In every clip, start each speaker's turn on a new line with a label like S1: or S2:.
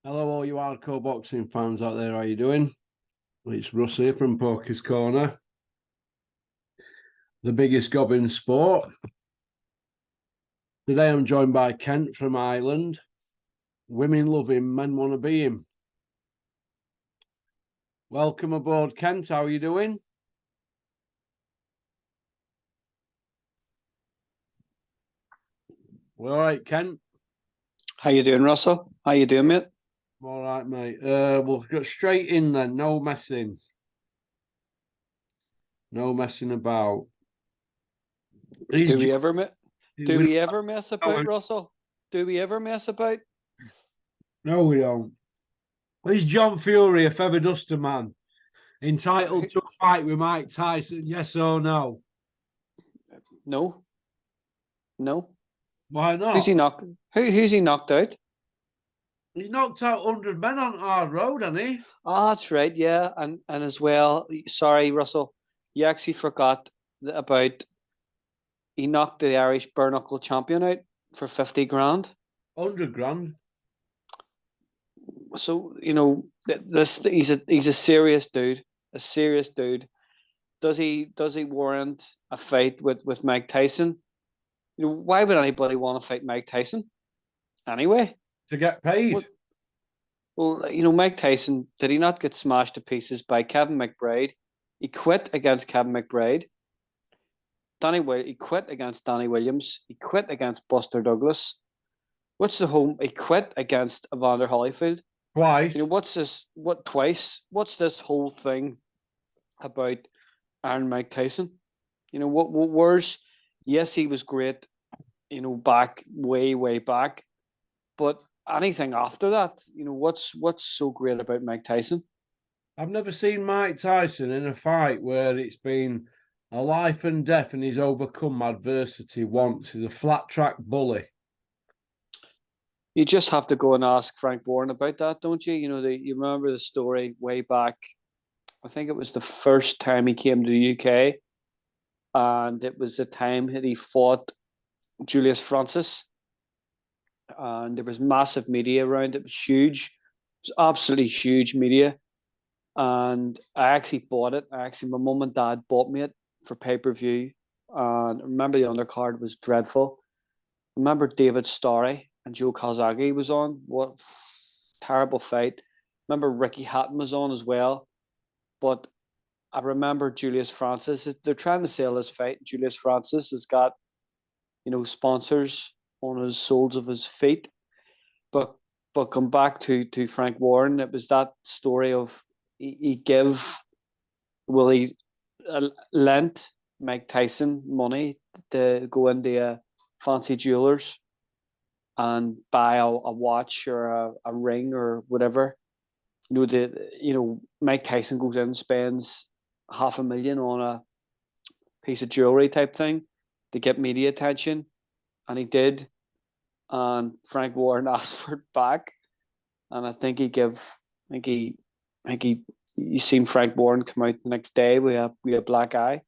S1: Hello, all you hardcore boxing fans out there. How you doing? It's Russ here from Poker's Corner, the biggest gob in sport. Today I'm joined by Kent from Ireland. Women love him, men want to be him. Welcome aboard, Kent. How are you doing? All right, Kent.
S2: How you doing, Russell? How you doing, mate?
S1: All right, mate. We'll get straight in then. No messing. No messing about.
S2: Do we ever do
S1: we
S2: we ever mess about, Russell? Do we ever mess about?
S1: No, we don't. Is John Fury a feather duster man? Entitled to a fight with Mike Tyson? Yes or no?
S2: No, no.
S1: Why not?
S2: Who's he knocked out?
S1: He's knocked out 100 men on hard road, hasn't he?
S2: Oh, that's right. Yeah, and as well. Sorry, Russell. You actually forgot about he knocked the Irish bare knuckle champion out for 50 grand.
S1: 100 grand.
S2: So he's a serious dude. A serious dude. Does he warrant a fight with Mike Tyson? Why would anybody want to fight Mike Tyson? Anyway,
S1: To get paid.
S2: Well, Mike Tyson, did he not get smashed to pieces by Kevin McBride? He quit against Kevin McBride. He quit against Danny Williams. He quit against Buster Douglas. He quit against Evander Holyfield.
S1: Twice.
S2: Twice? What's this whole thing about Iron Mike Tyson? Where's, yes, he was great, back, way back. But anything after that, what's so great about Mike Tyson?
S1: I've never seen Mike Tyson in a fight where it's been a life and death and he's overcome adversity once. He's a flat track bully.
S2: You just have to go and ask Frank Warren about that, don't you? You remember the story way back. I think it was the first time he came to the UK, and it was the time that he fought Julius Francis, and there was massive media around. It was huge. It was absolutely huge media, and I actually bought it. My mum and dad bought me it for pay-per-view, and I remember the undercard was dreadful. I remember David Starry and Joe Calzaghe was on. What terrible fight. Remember Ricky Hatton was on as well. But I remember Julius Francis. They're trying to sell this fight. Julius Francis has got, sponsors on his soles of his feet. But come back to Frank Warren, it was that story of he lent Mike Tyson money to go into a fancy jewelers and buy a watch or a ring or whatever. Mike Tyson goes in and spends $500,000 on a piece of jewelry type thing to get media attention, and he did. And Frank Warren asked for it back, and I think you seen Frank Warren come out the next day with a black eye.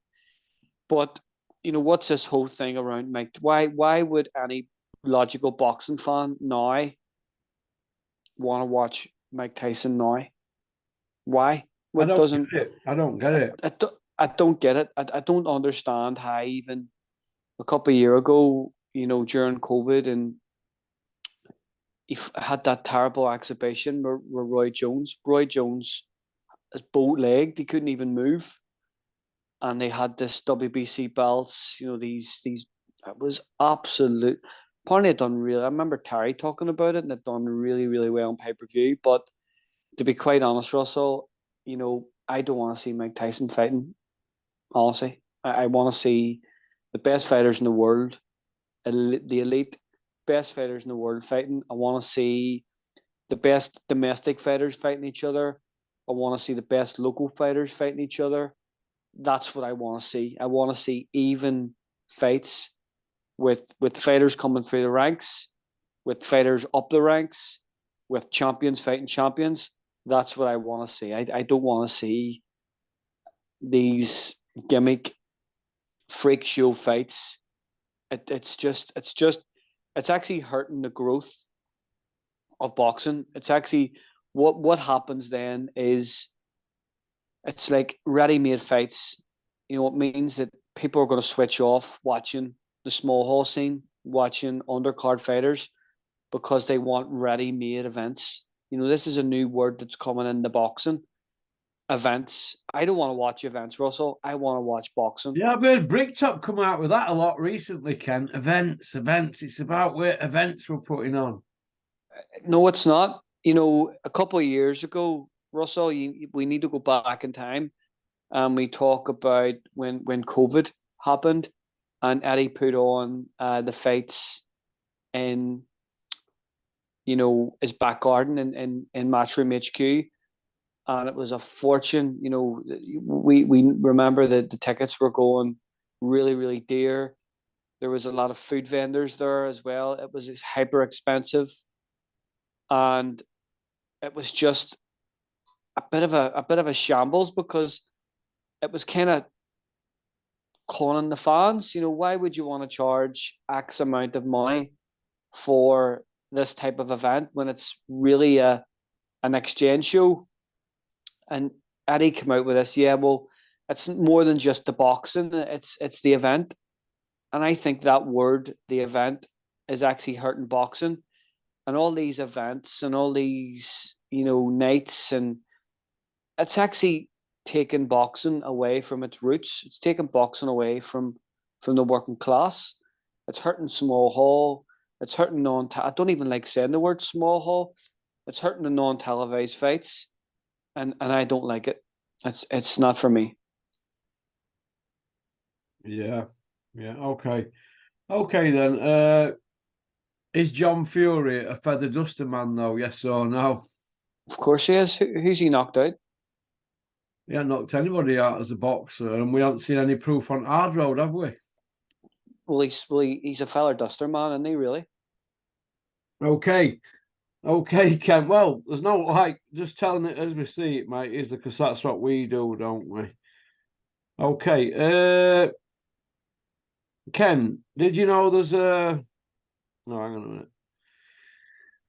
S2: But what's this whole thing around Mike? Why would any logical boxing fan now want to watch Mike Tyson now? Why?
S1: I don't get it. I don't get it.
S2: I don't get it. I don't understand how even a couple of years ago, during COVID, and he had that terrible exhibition where Roy Jones, is bow-legged. He couldn't even move. And they had this WBC belts, these, it was absolute. Apparently it done really, I remember Terry talking about it, and it done really, really well on pay-per-view. But to be quite honest, Russell, I don't want to see Mike Tyson fighting. Honestly, I want to see the best fighters in the world, the elite best fighters in the world fighting. I want to see the best domestic fighters fighting each other. I want to see the best local fighters fighting each other. That's what I want to see. I want to see even fights with fighters coming through the ranks, with fighters up the ranks, with champions fighting champions. That's what I want to see. I don't want to see these gimmick freak show fights. It's actually hurting the growth of boxing. It's actually what happens then is it's like ready-made fights. You know, it means that people are going to switch off watching the small hall scene, watching undercard fighters, because they want ready-made events. You know, this is a new word that's coming into boxing. Events. I don't want to watch events, Russell. I want to watch boxing.
S1: Yeah, I've heard Bricktop come out with that a lot recently, Ken. Events. It's about where events we're putting on.
S2: No, it's not. You know, a couple of years ago, Russell, we need to go back in time, and we talk about when COVID happened, and Eddie put on the fights in, you know, his back garden in Matchroom HQ, and it was a fortune. You know, we remember that the tickets were going really, really dear. There was a lot of food vendors there as well. It was hyper expensive, and it was just a bit of a shambles, because it was kind of calling the fans. You know, why would you want to charge X amount of money for this type of event when it's really an exchange show? And Eddie came out with this. Yeah, well, it's more than just the boxing. It's the event, and I think that word, the event, is actually hurting boxing. And all these events and all these, you know, nights, and it's actually taken boxing away from its roots. It's taken boxing away from the working class. It's hurting small hall. It's hurting I don't even like saying the word small hall. It's hurting the non-televised fights, and I don't like it. It's not for me.
S1: Yeah. Okay. Okay then. Is John Fury a feather duster man though? Yes or no?
S2: Of course he is. Who's he knocked out?
S1: He hasn't knocked anybody out as a boxer, and we haven't seen any proof on hard road, have we?
S2: Well, he's a feather duster man, isn't he? Really?
S1: Okay. Okay, Ken. Well, there's no like just telling it as we see it, mate, is because that's what we do, don't we? Okay. Ken, did you know there's a no, hang on a minute.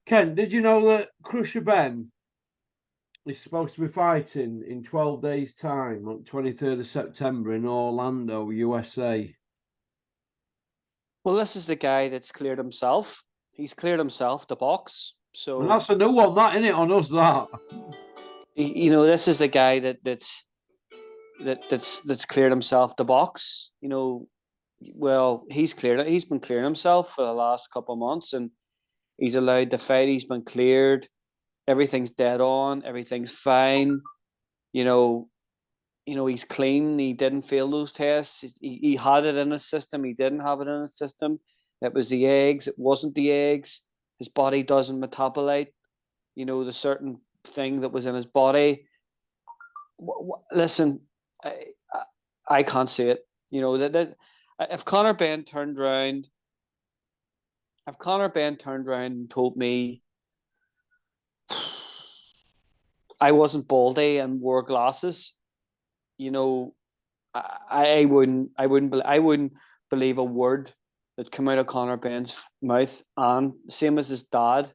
S1: Ken, did you know that Crusher Ben is supposed to be fighting in 12 days' time on 23rd of September in Orlando, USA?
S2: Well, this is the guy that's cleared himself. He's cleared himself to box.
S1: And
S2: So
S1: that's a new one, that, innit, on us, that.
S2: you know, this is the guy that's cleared himself to box. You know, well, he's cleared it. He's been clearing himself for the last couple of months, and he's allowed to fight. He's been cleared. Everything's dead on. Everything's fine. You know, he's clean. He didn't fail those tests. He had it in his system. He didn't have it in his system. It was the eggs. It wasn't the eggs. His body doesn't metabolite, you know, the certain thing that was in his body. Listen, I can't see it. You know, if Conor Benn turned around, and told me I wasn't baldy and wore glasses, you know, I wouldn't believe a word that came out of Conor Benn's mouth. And same as his dad,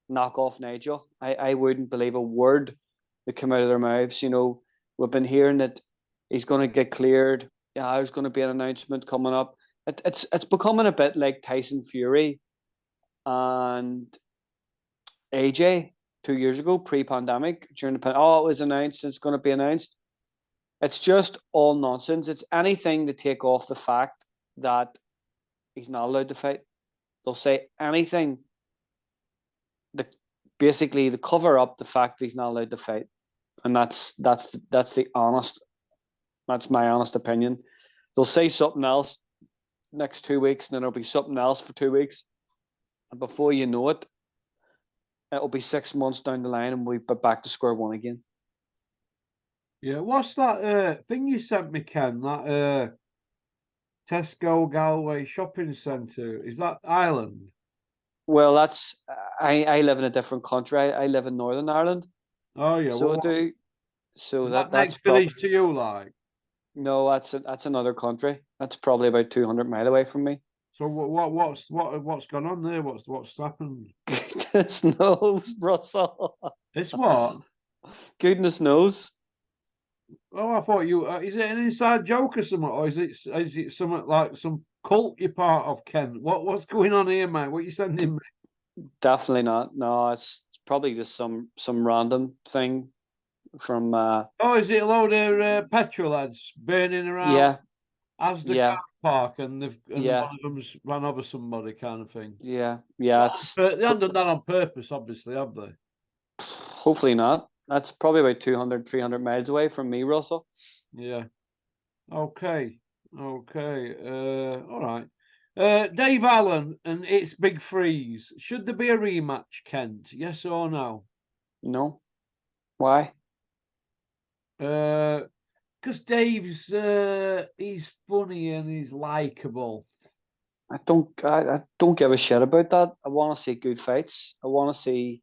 S2: knock off Nigel. I wouldn't believe a word that came out of their mouths. You know, we've been hearing that he's going to get cleared. Yeah, there's going to be an announcement coming up. It's becoming a bit like Tyson Fury and AJ 2 years ago, pre-pandemic, during the it was announced, it's going to be announced. It's just all nonsense. It's anything to take off the fact that he's not allowed to fight. They'll say anything basically to cover up the fact that he's not allowed to fight. And that's the honest, that's my honest opinion. They'll say something else next 2 weeks, and then there'll be something else for 2 weeks. And before you know it, it'll be 6 months down the line and we'll be back to square one again.
S1: Yeah, what's that thing you sent me, Ken? That Tesco Galway shopping centre. Is that Ireland?
S2: Well, that's I live in a different country. I live in Northern Ireland.
S1: Oh yeah.
S2: So
S1: Well,
S2: I do. So
S1: that
S2: that's
S1: next village to you, like.
S2: No, that's another country. That's probably about 200 miles away from me.
S1: So what's gone on there? What's happened?
S2: Goodness knows, Russell.
S1: It's what?
S2: Goodness knows.
S1: Oh, I thought you. Is it an inside joke or something, or is it something like some cult you're part of, Ken? What's going on here, mate? What you sending me?
S2: Definitely not. No, it's probably just some random thing from
S1: Oh, is it a load of petrol lads burning around
S2: yeah,
S1: as the
S2: yeah,
S1: car park, and one
S2: yeah,
S1: of them's ran over somebody, kind of thing?
S2: yeah, yeah. It's
S1: They haven't done that on purpose, obviously, have they?
S2: hopefully not. That's probably about 200, 300 miles away from me, Russell.
S1: Yeah. Okay. Okay. All right. Dave Allen and It's Big Freeze. Should there be a rematch, Kent? Yes or no?
S2: No. Why?
S1: Because Dave's he's funny and he's likable.
S2: I don't give a shit about that. I want to see good fights. I want to see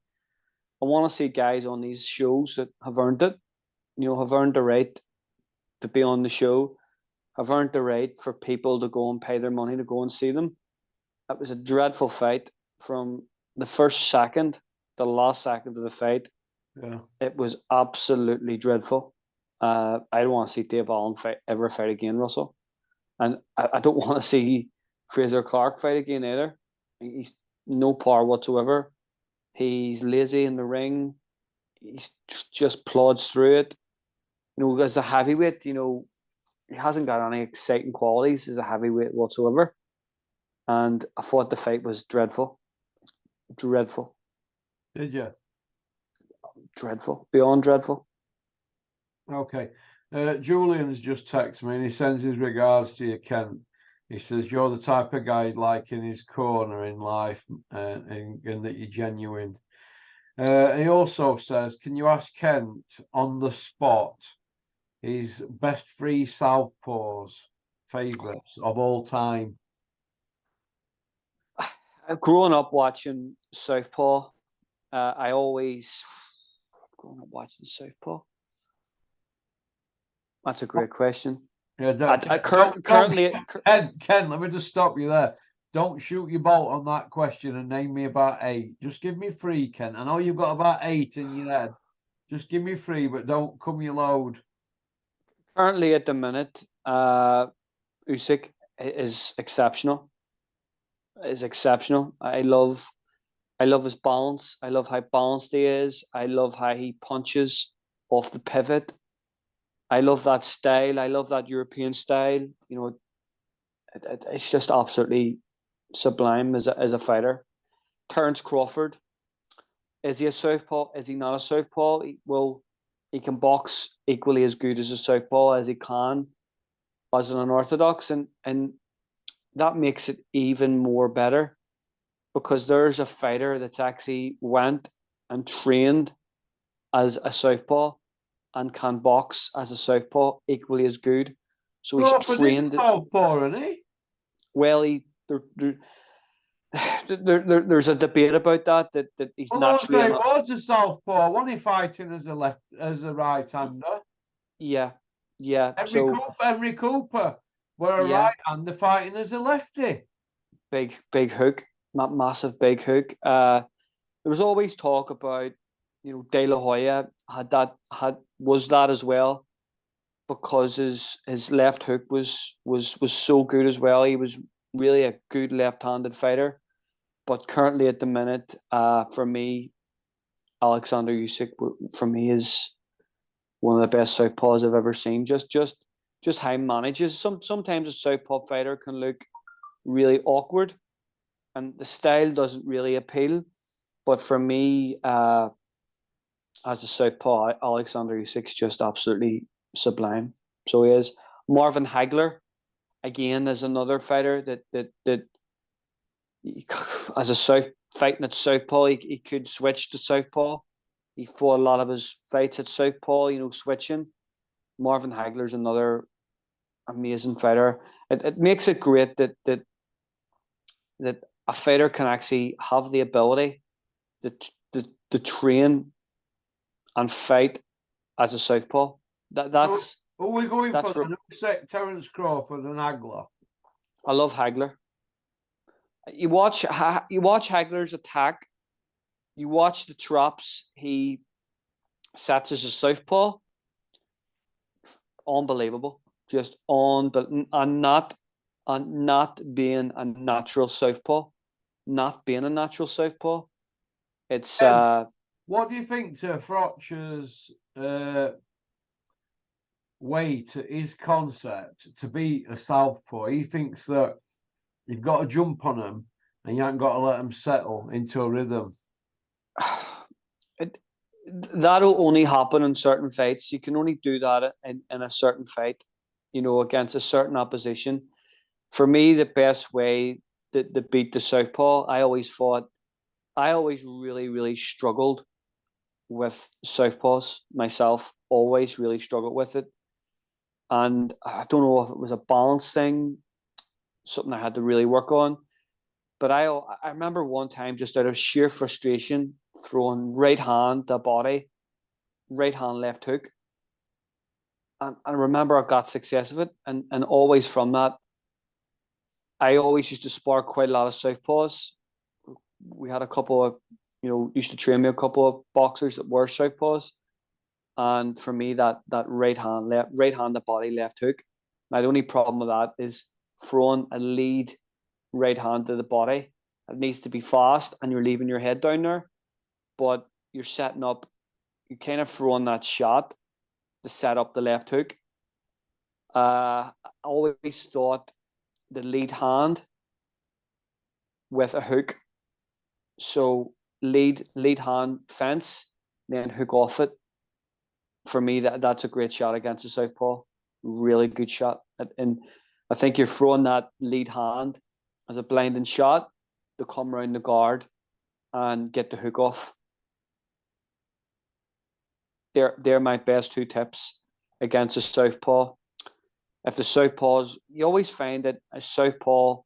S2: guys on these shows that have earned it. You know, have earned the right to be on the show. Have earned the right for people to go and pay their money to go and see them. It was a dreadful fight from the first second, the last second of the fight.
S1: Yeah.
S2: It was absolutely dreadful. I don't want to see Dave Allen ever fight again, Russell. And I don't want to see Fraser Clark fight again either. He's no power whatsoever. He's lazy in the ring. He's just plods through it. You know, as a heavyweight, you know, he hasn't got any exciting qualities as a heavyweight whatsoever. And I thought the fight was dreadful. Dreadful.
S1: Did you?
S2: Dreadful. Beyond dreadful.
S1: Okay. Julian's just texted me and he sends his regards to you, Kent. He says you're the type of guy he'd like in his corner in life, and that you're genuine. He also says, can you ask Kent on the spot his best three southpaws favourites of all time?
S2: Growing up watching Southpaw, I always growing up watching Southpaw. That's a great question.
S1: Yeah,
S2: Currently,
S1: Ken, let me just stop you there. Don't shoot your bolt on that question and name me about 8. Just give me 3, Ken. I know you've got about 8 in your head. Just give me 3, but don't come your load.
S2: currently at the minute, Usyk is exceptional. Is exceptional. I love his balance. I love how balanced he is. I love how he punches off the pivot. I love that style. I love that European style. You know, it's just absolutely sublime as a fighter. Terence Crawford, is he a southpaw? Is he not a southpaw? He can box equally as good as a southpaw as he can as an unorthodox, and that makes it even more better because there's a fighter that's actually went and trained as a southpaw and can box as a southpaw equally as good. So he's trained.
S1: He's a southpaw, isn't he?
S2: Well, there's a debate about that he's naturally.
S1: Was a southpaw. Wasn't he fighting as a right-hander?
S2: Yeah, yeah.
S1: Henry Cooper were a right-hander fighting as a lefty.
S2: Big hook, massive big hook. There was always talk about, you know, De La Hoya was that as well, because his left hook was so good as well. He was really a good left-handed fighter. But currently at the minute, for me, Alexander Usyk for me is one of the best southpaws I've ever seen. Just how he manages. Sometimes a southpaw fighter can look really awkward, and the style doesn't really appeal. But for me, as a southpaw, Alexander Usyk's just absolutely sublime. So he is. Marvin Hagler, again, is another fighter that as a fighting at southpaw, he could switch to southpaw. He fought a lot of his fights at southpaw, you know, switching. Marvin Hagler's another amazing fighter. It makes it great that a fighter can actually have the ability to train and fight as a southpaw. That's.
S1: Who are we going for? Terence Crawford and Hagler.
S2: I love Hagler. You watch Hagler's attack, You watch the traps he sets as a southpaw. Unbelievable, just on, but not being a natural southpaw, It's
S1: What do you think to Frotcher's way to his concept to be a southpaw? He thinks that you've got to jump on them and you haven't got to let them settle into a rhythm.
S2: That'll only happen in certain fights. You can only do that in a certain fight, against a certain opposition. For me, the best way to beat the southpaw, I always really, really struggled with southpaws myself. Always really struggled with it. And I don't know if it was a balance thing, something I had to really work on. But I remember one time, just out of sheer frustration, throwing right hand to body, right hand left hook. And I remember I got success of it. And always from that, I always used to spar quite a lot of southpaws. We had a couple of, used to train me a couple of boxers that were southpaws. And for me, that right hand to body, left hook. Now, the only problem with that is throwing a lead right hand to the body. It needs to be fast, and you're leaving your head down there. But you're setting up, you're kind of throwing that shot to set up the left hook. I always thought the lead hand with a hook. So lead hand fence, then hook off it. For me, that's a great shot against a southpaw. Really good shot. And I think you're throwing that lead hand as a blinding shot to come around the guard and get the hook off. They're my best two tips against a southpaw. If the southpaws, you always find that a southpaw,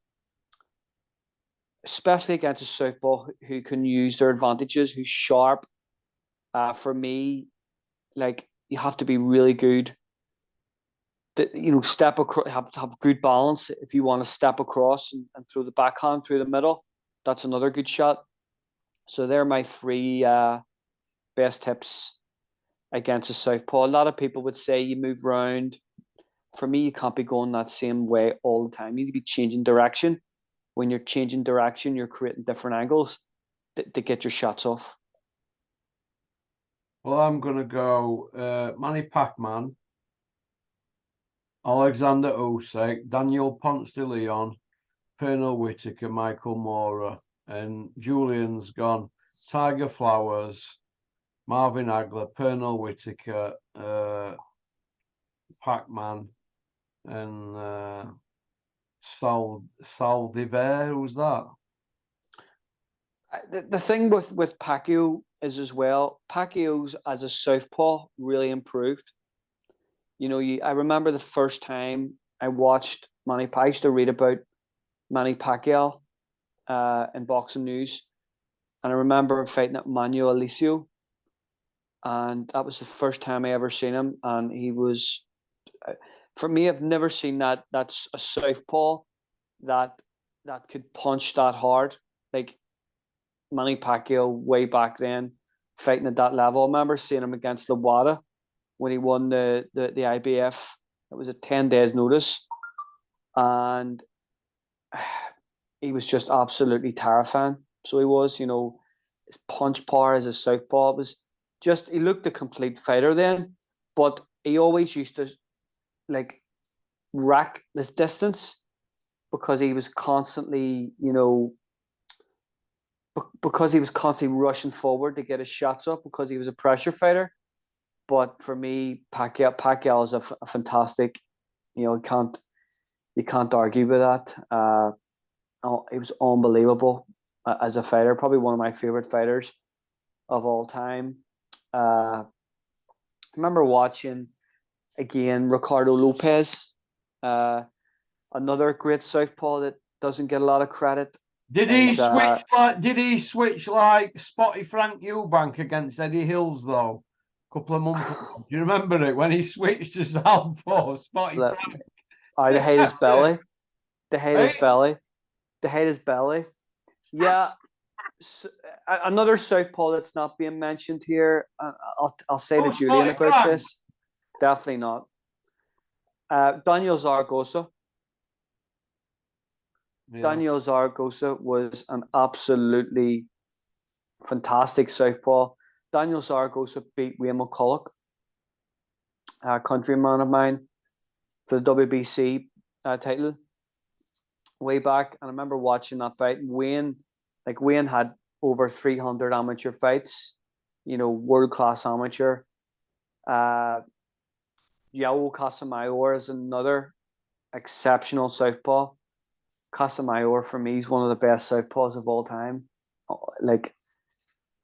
S2: especially against a southpaw who can use their advantages, who's sharp. For me, like, you have to be really good. Step across, have to have good balance. If you want to step across and throw the backhand through the middle, that's another good shot. So they're my three best tips against a southpaw. A lot of people would say you move round. For me, you can't be going that same way all the time. You need to be changing direction. When you're changing direction, you're creating different angles to get your shots off.
S1: Well, I'm going to go Manny Pacman, Alexander Usyk, Daniel Ponce de Leon, Pernell Whitaker, Michael Moorer, and Julian's gone Tiger Flowers, Marvin Hagler, Pernell Whitaker, Pacman, and Saldivar. Who's that?
S2: The thing with Pacquiao is, as well, Pacquiao's as a southpaw really improved. I remember the first time I watched Manny Pacquiao. I used to read about Manny Pacquiao in Boxing News, and I remember fighting at Manuel Alicio, and that was the first time I ever seen him. And he was, for me, I've never seen that. That's a southpaw that could punch that hard. Like Manny Pacquiao way back then, fighting at that level. I remember seeing him against Dubois when he won the IBF. It was at 10 days notice, and he was just absolutely terrifying. So he was, his punch power as a southpaw was just, he looked a complete fighter then, but he always used to rack this distance because he was constantly, because he was constantly rushing forward to get his shots up because he was a pressure fighter. But for me, Pacquiao is a fantastic, you can't argue with that. He was unbelievable as a fighter, probably one of my favorite fighters of all time. I remember watching again Ricardo Lopez, another great southpaw that doesn't get a lot of credit.
S1: Did he switch like Spotty Frank Eubank against Eddie Hills though? A couple of months ago. Do you remember it when he switched to southpaw? Spotty Frank.
S2: They hate his belly. They hate his belly. They hate his belly. Yeah, Another southpaw that's not being mentioned here. I'll say to
S1: Oh,
S2: Julian
S1: Scotty
S2: about
S1: Frank.
S2: this. Definitely not. Daniel Zaragoza.
S1: Yeah.
S2: Daniel Zaragoza was an absolutely fantastic southpaw. Daniel Zaragoza beat Wayne McCulloch, a countryman of mine, for the WBC title way back. And I remember watching that fight. Wayne had over 300 amateur fights, world class amateur. Yawo Casamayor is another exceptional southpaw. Casamayor for me is one of the best southpaws of all time. Like,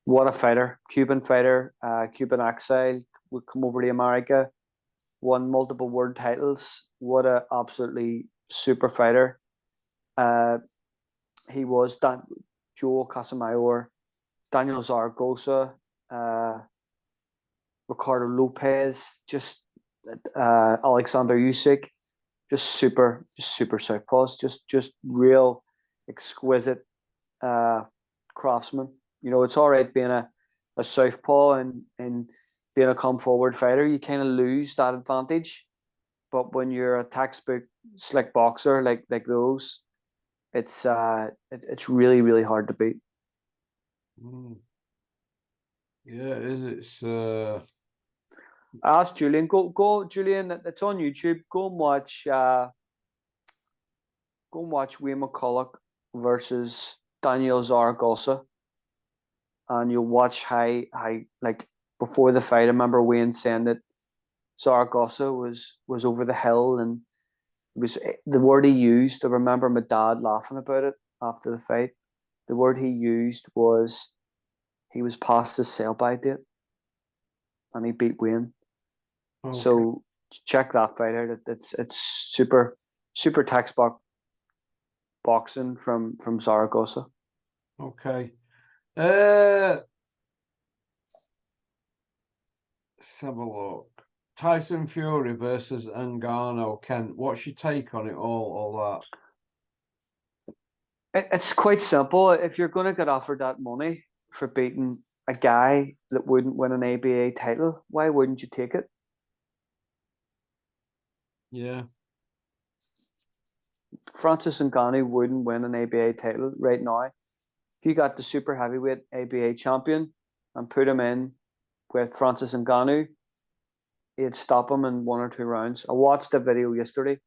S2: what a fighter! Cuban fighter, Cuban exile, would come over to America, won multiple world titles. What a absolutely super fighter. He was Joel Casamayor, Daniel Zaragoza, Ricardo Lopez, just Alexander Usyk, just super southpaws, just real exquisite craftsman. It's all right being a southpaw and being a come forward fighter. You kind of lose that advantage, but when you're a textbook slick boxer like those, it's really, really hard to beat.
S1: Mm. Yeah, it is. It's
S2: Ask Julian. Go, Julian. It's on YouTube. Go and watch. Wayne McCulloch versus Daniel Zaragoza, and you'll watch how like before the fight. I remember Wayne saying that Zaragoza was over the hill, and it was the word he used. I remember my dad laughing about it after the fight. The word he used was he was past his sell-by date, and he beat Wayne.
S1: okay.
S2: So check that fight out. It's super textbook boxing from Zaragoza.
S1: Okay. Let's have a look. Tyson Fury versus Ngannou. Ken, what's your take on it all that?
S2: It's quite simple. If you're going to get offered that money for beating a guy that wouldn't win an ABA title, why wouldn't you take it?
S1: Yeah.
S2: Francis Ngannou wouldn't win an ABA title right now. If you got the super heavyweight ABA champion and put him in with Francis Ngannou, he'd stop him in 1 or 2 rounds. I watched a video yesterday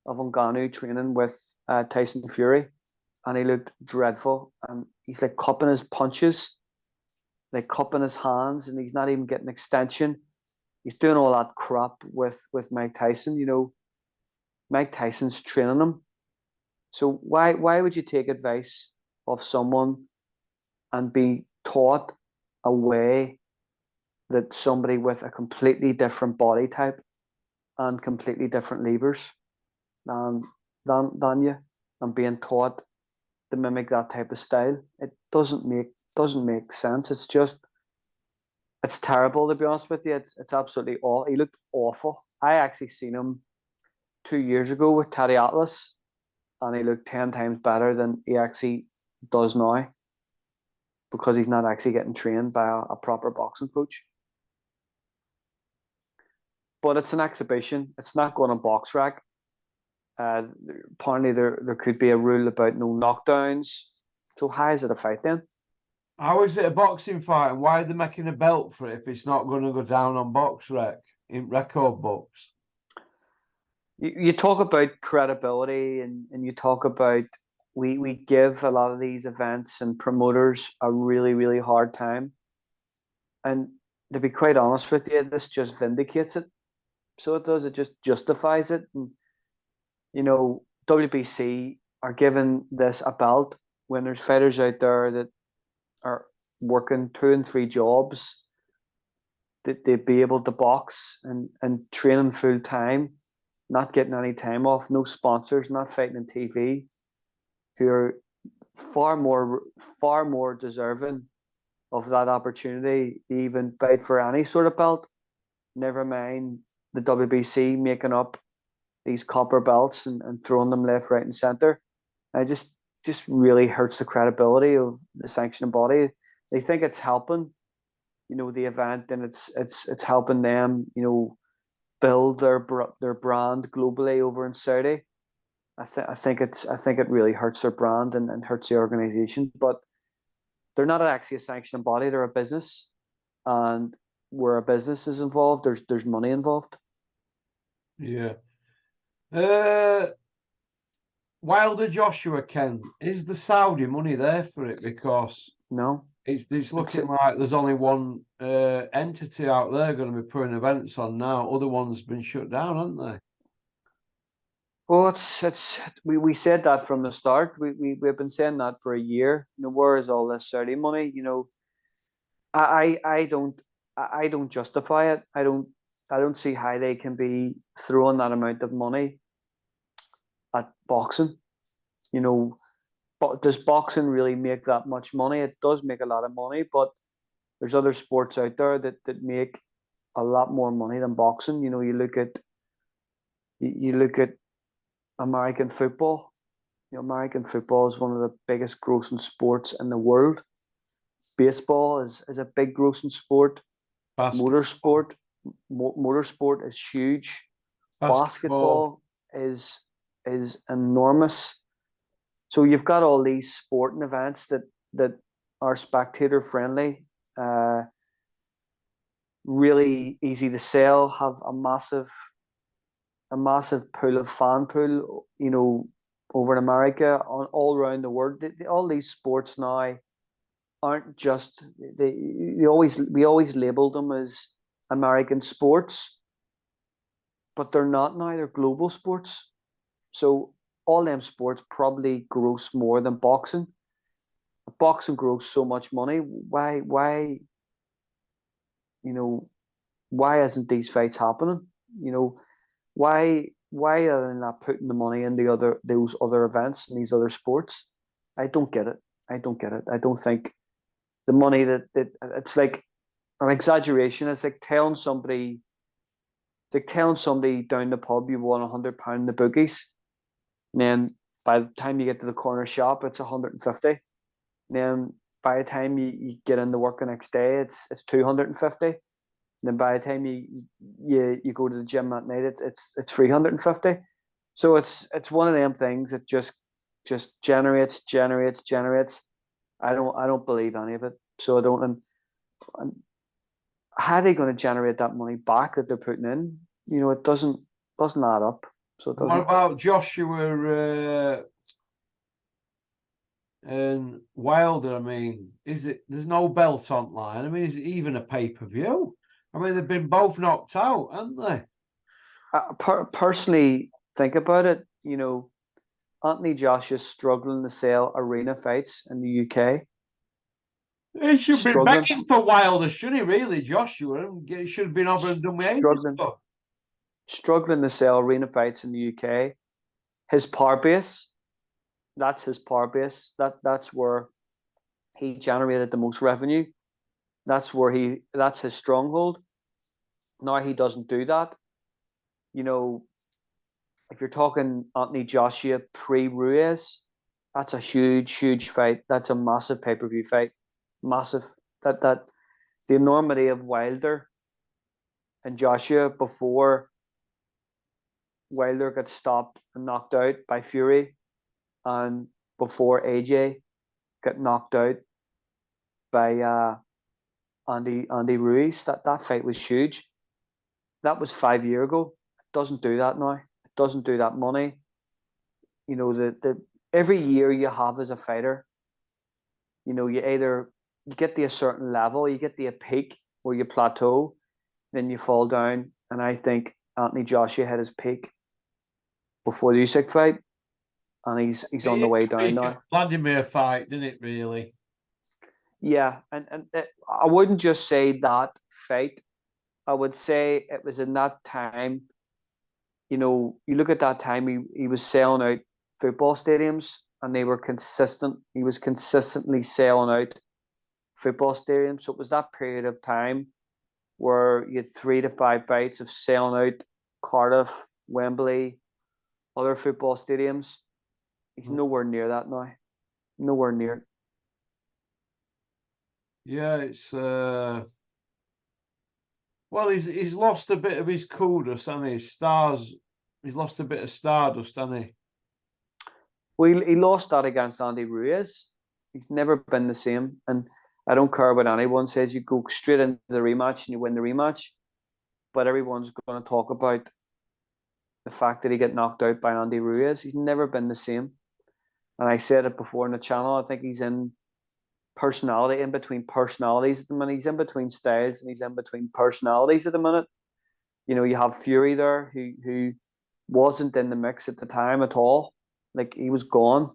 S2: of Ngannou training with Tyson Fury, and he looked dreadful. And he's like cupping his punches, like cupping his hands, and he's not even getting extension. He's doing all that crap with Mike Tyson. Mike Tyson's training him. So why would you take advice of someone and be taught a way that somebody with a completely different body type and completely different levers than you, and being taught to mimic that type of style? It doesn't make sense. It's terrible, to be honest with you. It's absolutely awful. He looked awful. I actually seen him 2 years ago with Teddy Atlas, and he looked 10 times better than he actually does now, because he's not actually getting trained by a proper boxing coach. But it's an exhibition. It's not going on box rack. Apparently there could be a rule about no knockdowns. So how is it a fight then?
S1: How is it a boxing fight, and why are they making a belt for it if it's not going to go down on box rec in record books?
S2: You talk about credibility, and you talk about we give a lot of these events and promoters a really, really hard time. And to be quite honest with you, this just vindicates it. So it does. It just justifies it. And, WBC are given this a belt when there's fighters out there that are working 2 and 3 jobs, that they'd be able to box and training full time, not getting any time off, no sponsors, not fighting on TV, who are far more deserving of that opportunity to even fight for any sort of belt. Never mind the WBC making up these copper belts and throwing them left, right, and center. It just really hurts the credibility of the sanctioning body. They think it's helping, the event, and it's helping them, build their brand globally over in Saudi. I think it really hurts their brand and hurts the organization. But they're not actually a sanctioning body; they're a business, and where a business is involved, there's money involved.
S1: Yeah. Wilder Joshua, Ken, is the Saudi money there for it? Because
S2: No,
S1: it's looking like there's only one entity out there going to be putting events on now. Other ones been shut down, haven't they?
S2: well, we said that from the start. We've been saying that for a year. Where is all this Saudi money? I don't justify it. I don't see how they can be throwing that amount of money at boxing. But does boxing really make that much money? It does make a lot of money, but there's other sports out there that make a lot more money than boxing. You look at American football. American football is one of the biggest grossing sports in the world. Baseball is a big grossing sport. Motorsport is huge. Basketball is enormous. So you've got all these sporting events that are spectator friendly, really easy to sell, have a massive pool of fan pool, over in America, all around the world. All these sports now aren't just we always labeled them as American sports, but they're not now. They're global sports. So all them sports probably gross more than boxing. Boxing grows so much money. Why why isn't these fights happening? Why are they not putting the money in those other events and these other sports? I don't get it. I don't think the money that it's like an exaggeration. It's like telling somebody down the pub you won £100 in the bookies, and then by the time you get to the corner shop, it's 150. And then by the time you get into work the next day, it's 250. And then by the time you go to the gym that night, it's 350. So it's one of them things that just generates. I don't believe any of it. So I don't. And how are they going to generate that money back that they're putting in? It doesn't add up. So it doesn't.
S1: What about Joshua and Wilder? I mean, there's no belt online? I mean, is it even a pay-per-view? I mean, they've been both knocked out, haven't they?
S2: Personally, think about it. Anthony Joshua's struggling to sell arena fights in the UK.
S1: He should be begging for Wilder, shouldn't he? Really, Joshua? He should have been over and done with
S2: struggling to sell arena fights in the UK. His power base, that's his power base. That's where he generated the most revenue. That's his stronghold. Now he doesn't do that. If you're talking Anthony Joshua pre-Ruiz, that's a huge fight. That's a massive pay-per-view fight. Massive. That the enormity of Wilder and Joshua before Wilder got stopped and knocked out by Fury, and before AJ got knocked out by Andy Ruiz. That fight was huge. That was 5 years ago. It doesn't do that now. It doesn't do that money. The every year you have as a fighter, you get to a certain level, you get to a peak where you plateau, then you fall down. And I think Anthony Joshua had his peak before the Usyk fight, and he's on the way down now.
S1: Vladimir fight, didn't it? Really?
S2: Yeah, and I wouldn't just say that fight. I would say it was in that time. You look at that time, he was selling out football stadiums, and they were consistent. He was consistently selling out football stadiums. So it was that period of time where you had 3 to 5 fights of selling out Cardiff, Wembley, other football stadiums. He's nowhere near that now. Nowhere near.
S1: Yeah, it's well, he's lost a bit of his coolness, hasn't he? He's lost a bit of stardust, hasn't he?
S2: Well, he lost that against Andy Ruiz. He's never been the same. And I don't care what anyone says. You go straight into the rematch and you win the rematch. But everyone's going to talk about the fact that he got knocked out by Andy Ruiz. He's never been the same. And I said it before in the channel. I think he's in personality, in between personalities at the minute. He's in between styles and he's in between personalities at the minute. You know, you have Fury there who wasn't in the mix at the time at all. Like he was gone.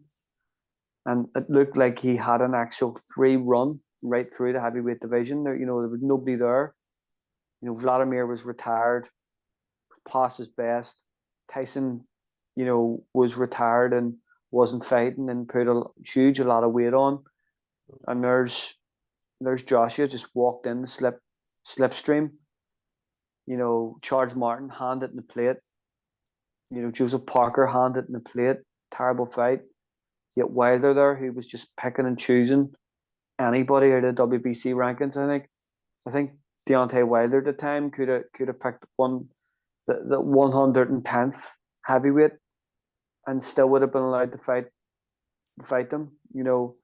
S2: And it looked like he had an actual free run right through the heavyweight division. There, you know, there was nobody there. You know, Vladimir was retired, past his best. Tyson, you know, was retired and wasn't fighting and put a lot of weight on. And there's Joshua just walked in the slipstream. You know, Charles Martin handed in the plate. You know, Joseph Parker handed in the plate. Terrible fight. Yet Wilder there, who was just picking and choosing anybody out of WBC rankings. I think Deontay Wilder at the time could have picked the 110th heavyweight and still would have been allowed to fight them. You know,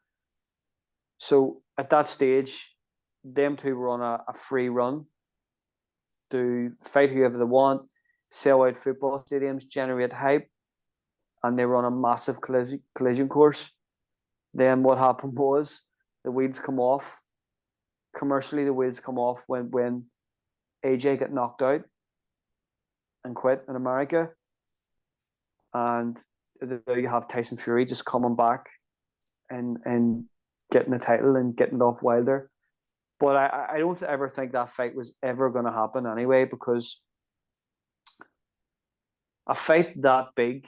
S2: so at that stage, them two were on a free run to fight whoever they want, sell out football stadiums, generate hype, and they were on a massive collision course. Then what happened was the wheels come off. Commercially, the wheels come off when AJ got knocked out and quit in America. And there you have Tyson Fury just coming back and getting the title and getting it off Wilder. But I don't ever think that fight was ever going to happen anyway, because a fight that big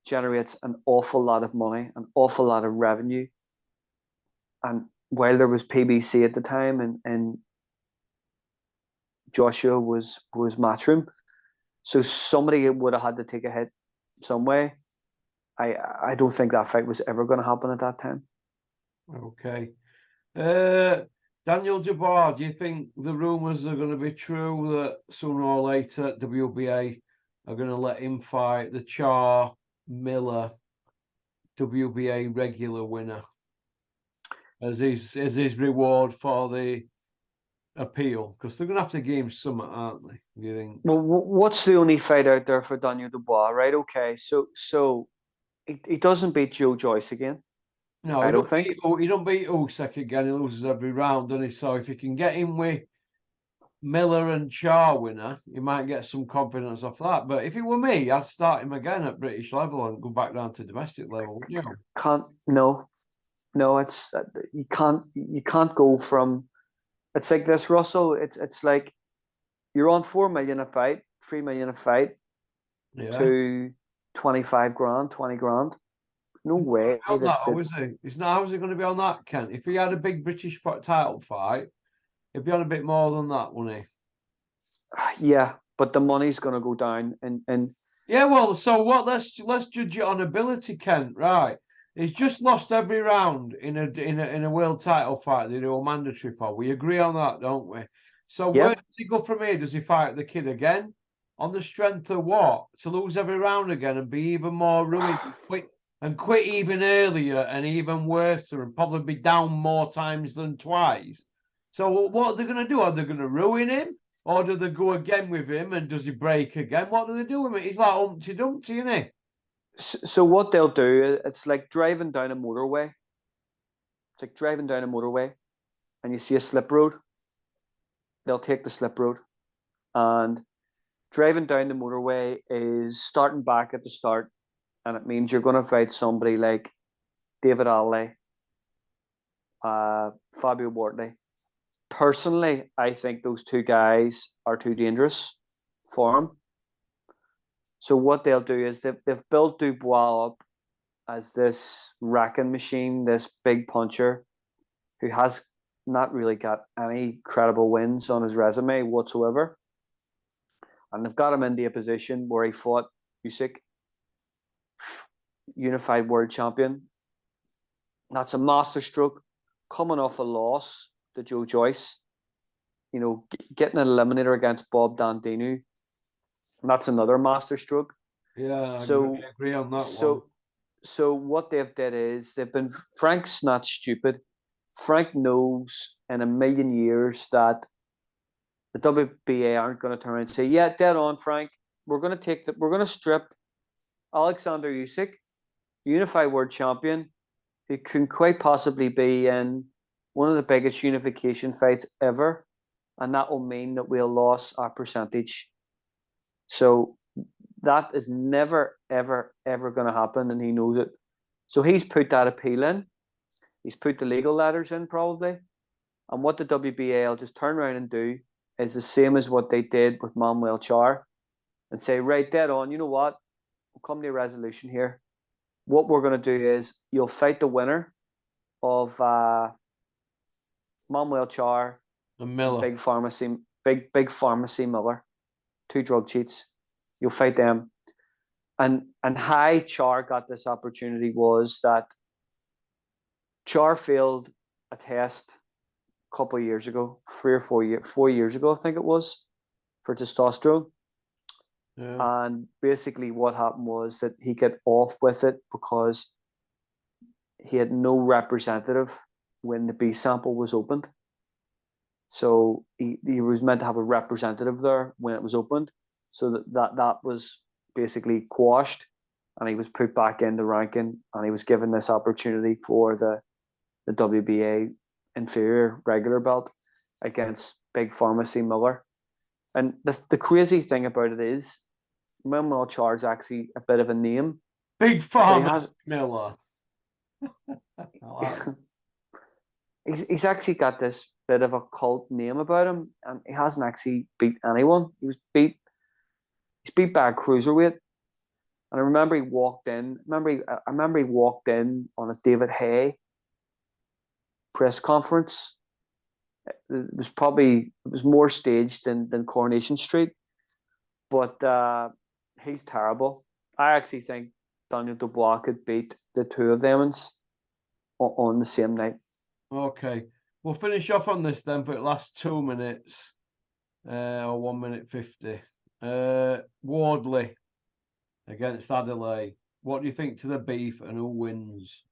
S2: generates an awful lot of money, an awful lot of revenue. And Wilder was PBC at the time, and Joshua was Matchroom. So somebody would have had to take a hit some way. I don't think that fight was ever going to happen at that time.
S1: Okay. Daniel Dubois, do you think the rumours are going to be true that sooner or later WBA are going to let him fight the Char Miller WBA regular winner as his reward for the appeal? Because they're going to have to give him something, aren't they? Do you think?
S2: Well, what's the only fight out there for Daniel Dubois, right? Okay, so he doesn't beat Joe Joyce again.
S1: No,
S2: I don't think.
S1: He don't beat Usyk again. He loses every round, doesn't he? So if you can get him with Miller and Char winner, you might get some confidence off that. But if it were me, I'd start him again at British level and go back down to domestic level. You know?
S2: No, it's you can't go from. It's like this, Russell. It's like you're on 4 million a fight, 3 million a fight, to 25 grand, 20 grand. No way.
S1: How's he? It's not. How's he going to be on that, Kent? If he had a big British title fight, he'd be on a bit more than that, wouldn't
S2: he? Yeah, but the money's going to go down, and
S1: yeah. Well, so what? Let's judge it on ability, Kent. Right? He's just lost every round in a world title fight. They do a mandatory for. We agree on that, don't we? So where does he go from here? Does he fight the kid again? On the strength of what? To lose every round again and be even more ruined and quit even earlier and even worse and probably be down more times than twice. So what are they going to do? Are they going to ruin him? Or do they go again with him and does he break again? What do they do with him? He's like Humpty Dumpty, isn't he?
S2: So what they'll do, it's like driving down a motorway. It's like driving down a motorway and you see a slip road. They'll take the slip road. And driving down the motorway is starting back at the start. And it means you're going to fight somebody like David Alley, Fabio Bortoli. Personally, I think those two guys are too dangerous for him. So what they'll do is they've built Dubois up as this wrecking machine, this big puncher who has not really got any credible wins on his resume whatsoever. And they've got him into a position where he fought Usyk, unified world champion. That's a masterstroke coming off a loss to Joe Joyce, you know, getting an eliminator against Bob Dandinu, that's another masterstroke.
S1: Yeah, I
S2: So
S1: agree on that one.
S2: So what they've did is Frank's not stupid. Frank knows in a million years that the WBA aren't going to turn around and say, yeah, dead on, Frank. We're going to strip Alexander Usyk, unified world champion, who can quite possibly be in one of the biggest unification fights ever, and that will mean that we'll lose our percentage. So that is never, ever, ever going to happen, and he knows it. So he's put that appeal in. He's put the legal letters in, probably. And what the WBA will just turn around and do is the same as what they did with Manuel Char, and say, right, dead on, you know what? We'll come to a resolution here. What we're going to do is you'll fight the winner of Manuel Char
S1: and Miller.
S2: Big Pharmacy Miller, 2 drug cheats. You'll fight them. And how Char got this opportunity was that Char failed a test a couple of years ago, 4 years ago, I think it was, for testosterone.
S1: Yeah.
S2: And basically what happened was that he got off with it because he had no representative when the B sample was opened. So he was meant to have a representative there when it was opened. So that was basically quashed, and he was put back in the ranking, and he was given this opportunity for the WBA inferior regular belt against Big Pharmacy Miller. And the crazy thing about it is Manuel Char's actually a bit of a name.
S1: Big Pharmacy Miller.
S2: He's actually got this bit of a cult name about him, and he hasn't actually beat anyone. He's beat by a cruiserweight. And I remember he walked in. I remember he walked in on a David Hay press conference. It was more staged than Coronation Street, but he's terrible. I actually think Daniel Dubois could beat the two of them on the same night.
S1: Okay, we'll finish off on this then, but it lasts 2 minutes, or 1 minute 50. Wardley against Adelaide. What do you think to the beef, and who wins?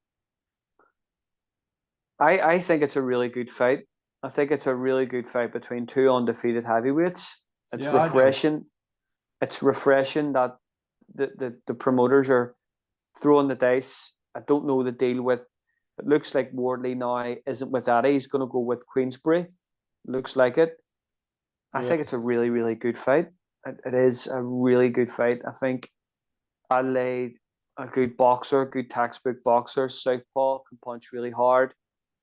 S2: I think it's a really good fight. I think it's a really good fight between 2 undefeated heavyweights. It's refreshing. It's refreshing that the promoters are throwing the dice. I don't know the deal with. It looks like Wardley now isn't with Addy. He's going to go with Queensbury. Looks like it. I think it's a really, really good fight. It is a really good fight. I think Adelaide, a good boxer, good textbook boxer. Southpaw, can punch really hard.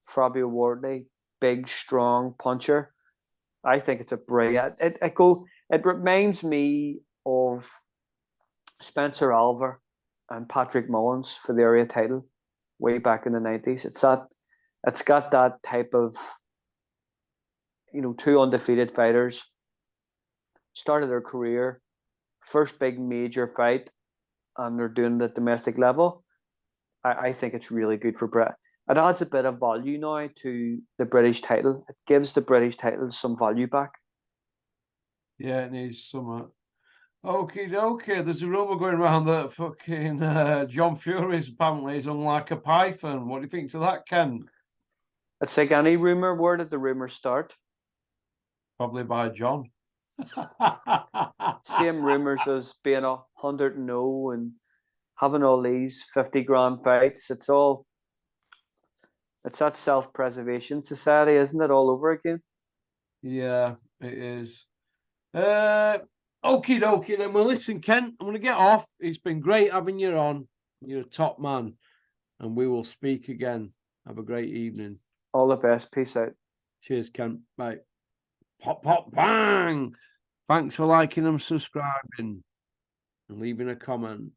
S2: Fabio Wardley, big, strong puncher. I think it's a brilliant. It reminds me of Spencer Alver and Patrick Mullins for the area title way back in the 90s. It's got that type of, 2 undefeated fighters, started their career, first big major fight, and they're doing the domestic level. I think it's really good for Brett. It adds a bit of value now to the British title. It gives the British title some value back.
S1: Yeah, it needs some. Okay. There's a rumor going around that fucking John Fury's apparently is unlike a python. What do you think to that, Ken?
S2: It's like any rumor. Where did the rumor start?
S1: Probably by John.
S2: Same rumors as being 100-0 and having all these 50 grand fights. It's that self-preservation society, isn't it, all over again?
S1: Yeah, it is. Okie dokie then. Well, listen, Ken, I'm going to get off. It's been great having you on. You're a top man. And we will speak again. Have a great evening.
S2: All the best. Peace out.
S1: Cheers, Ken. Bye. Pop, pop, bang. Thanks for liking and subscribing and leaving a comment.